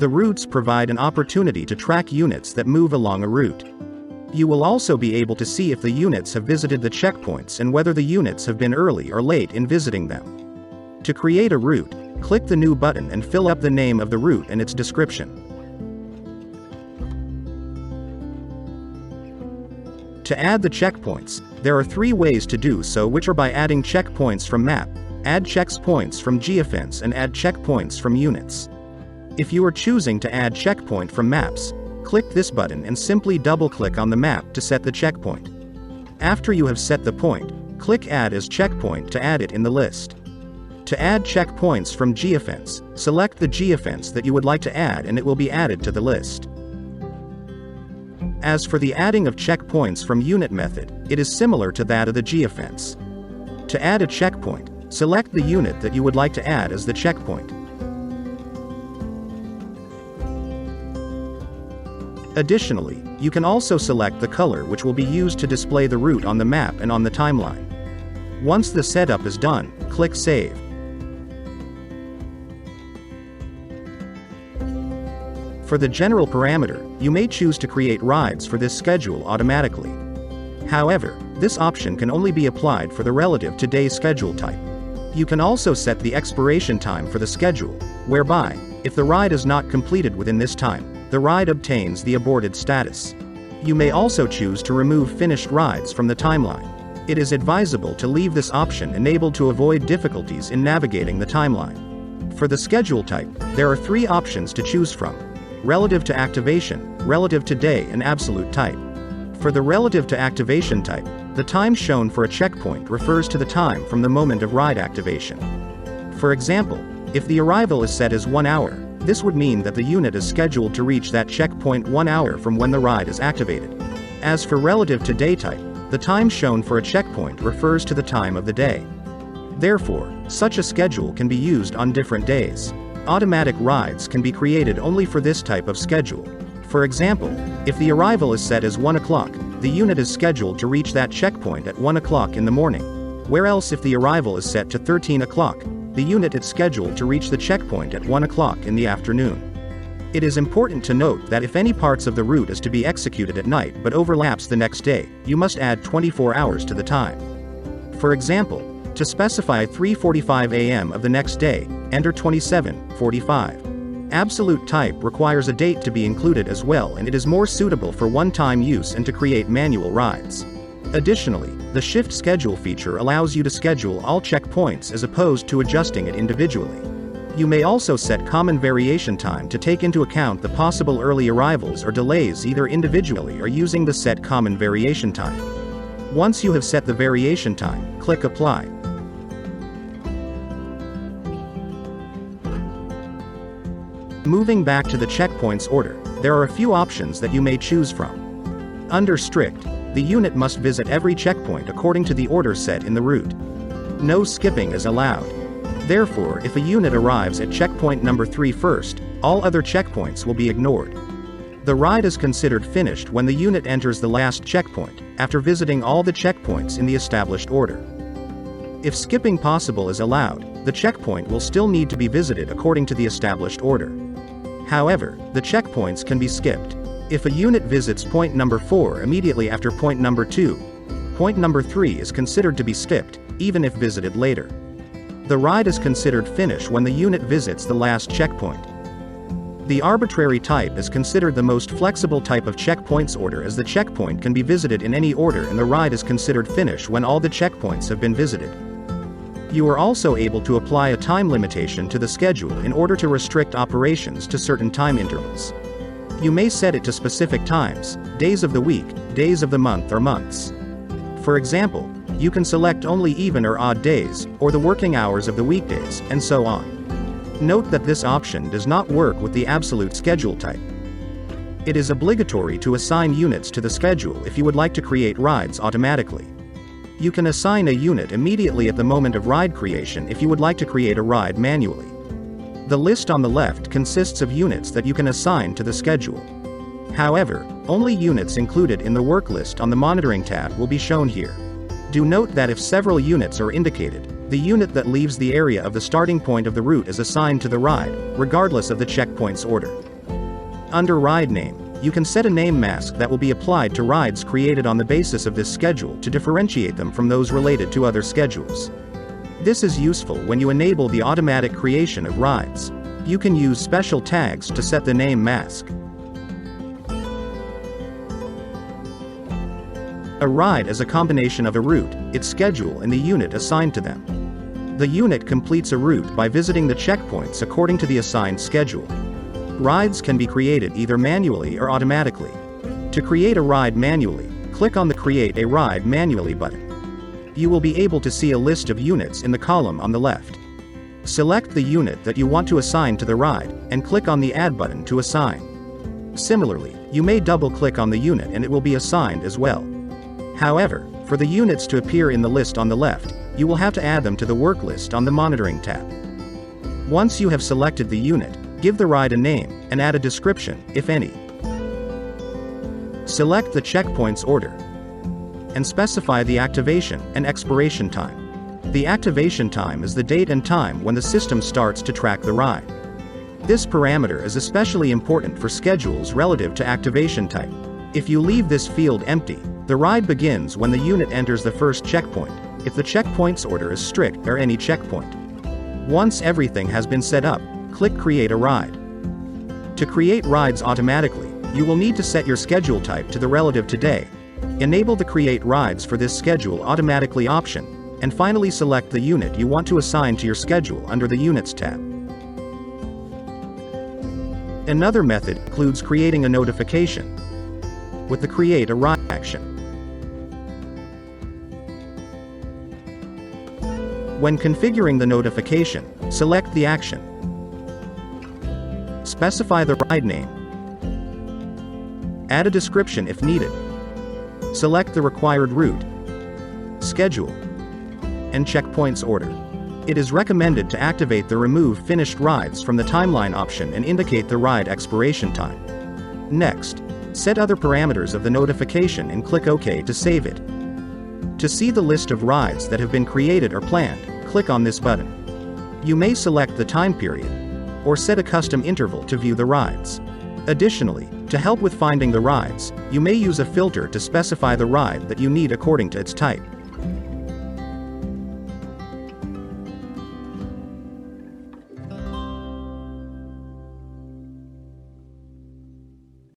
The routes provide an opportunity to track units that move along a route. You will also be able to see if the units have visited the checkpoints and whether the units have been early or late in visiting them. To create a route, click the New button and fill up the name of the route and its description. To add the checkpoints, there are 3 ways to do so, which are by adding checkpoints from map, add checkpoints from geofence, and add checkpoints from units. If you are choosing to add checkpoint from maps, click this button and simply double-click on the map to set the checkpoint. After you have set the point, click Add as Checkpoint to add it in the list. To add checkpoints from geofence, select the geofence that you would like to add and it will be added to the list. As for the adding of checkpoints from unit method, it is similar to that of the geofence. To add a checkpoint, select the unit that you would like to add as the checkpoint. Additionally, you can also select the color which will be used to display the route on the map and on the timeline. Once the setup is done, click Save. For the general parameter, you may choose to create rides for this schedule automatically. However, this option can only be applied for the relative to day schedule type. You can also set the expiration time for the schedule, whereby, if the ride is not completed within this time, the ride obtains the aborted status. You may also choose to remove finished rides from the timeline. It is advisable to leave this option enabled to avoid difficulties in navigating the timeline. For the schedule type, there are 3 options to choose from: relative to activation, relative to day, and absolute type. For the relative to activation type, the time shown for a checkpoint refers to the time from the moment of ride activation. For example, if the arrival is set as 1 hour, this would mean that the unit is scheduled to reach that checkpoint 1 hour from when the ride is activated. As for relative to day type, the time shown for a checkpoint refers to the time of the day. Therefore, such a schedule can be used on different days. Automatic rides can be created only for this type of schedule. For example, if the arrival is set as 1 o'clock, the unit is scheduled to reach that checkpoint at 1 o'clock in the morning. Whereas if the arrival is set to 13 o'clock, the unit is scheduled to reach the checkpoint at 1 o'clock in the afternoon. It is important to note that if any parts of the route is to be executed at night but overlaps the next day, you must add 24 hours to the time. For example, to specify 3:45 a.m. of the next day, enter 27:45. Absolute type requires a date to be included as well, and it is more suitable for one-time use and to create manual rides. Additionally, the shift schedule feature allows you to schedule all checkpoints as opposed to adjusting it individually. You may also set common variation time to take into account the possible early arrivals or delays either individually or using the set common variation time. Once you have set the variation time, click Apply. Moving back to the checkpoints order, there are a few options that you may choose from. Under Strict, the unit must visit every checkpoint according to the order set in the route. No skipping is allowed. Therefore, if a unit arrives at checkpoint number 3 first, all other checkpoints will be ignored. The ride is considered finished when the unit enters the last checkpoint, after visiting all the checkpoints in the established order. If skipping possible is allowed, the checkpoint will still need to be visited according to the established order. However, the checkpoints can be skipped. If a unit visits point number 4 immediately after point number 2, point number 3 is considered to be skipped, even if visited later. The ride is considered finished when the unit visits the last checkpoint. The arbitrary type is considered the most flexible type of checkpoints order, as the checkpoint can be visited in any order and the ride is considered finished when all the checkpoints have been visited. You are also able to apply a time limitation to the schedule in order to restrict operations to certain time intervals. You may set it to specific times, days of the week, days of the month, or months. For example, you can select only even or odd days, or the working hours of the weekdays, and so on. Note that this option does not work with the absolute schedule type. It is obligatory to assign units to the schedule if you would like to create rides automatically. You can assign a unit immediately at the moment of ride creation if you would like to create a ride manually. The list on the left consists of units that you can assign to the schedule. However, only units included in the work list on the monitoring tab will be shown here. Do note that if several units are indicated, the unit that leaves the area of the starting point of the route is assigned to the ride, regardless of the checkpoint's order. Under Ride Name, you can set a name mask that will be applied to rides created on the basis of this schedule to differentiate them from those related to other schedules. This is useful when you enable the automatic creation of rides. You can use special tags to set the name mask. A ride is a combination of a route, its schedule, and the unit assigned to them. The unit completes a route by visiting the checkpoints according to the assigned schedule. Rides can be created either manually or automatically. To create a ride manually, click on the Create a Ride Manually button. You will be able to see a list of units in the column on the left. Select the unit that you want to assign to the ride, and click on the Add button to assign. Similarly, you may double-click on the unit and it will be assigned as well. However, for the units to appear in the list on the left, you will have to add them to the work list on the Monitoring tab. Once you have selected the unit, give the ride a name, and add a description, if any. Select the checkpoints order, and specify the activation and expiration time. The activation time is the date and time when the system starts to track the ride. This parameter is especially important for schedules relative to activation type. If you leave this field empty, the ride begins when the unit enters the first checkpoint, if the checkpoints order is strict or any checkpoint. Once everything has been set up, click Create a Ride. To create rides automatically, you will need to set your schedule type to the relative today, enable the Create Rides for this schedule automatically option, and finally select the unit you want to assign to your schedule under the Units tab. Another method includes creating a notification with the Create a Ride action. When configuring the notification, select the action. Specify the ride name. Add a description if needed. Select the required route, schedule, and checkpoints order. It is recommended to activate the Remove Finished Rides from the Timeline option and indicate the ride expiration time. Next, set other parameters of the notification and click OK to save it. To see the list of rides that have been created or planned, click on this button. You may select the time period, or set a custom interval to view the rides. Additionally, to help with finding the rides, you may use a filter to specify the ride that you need according to its type.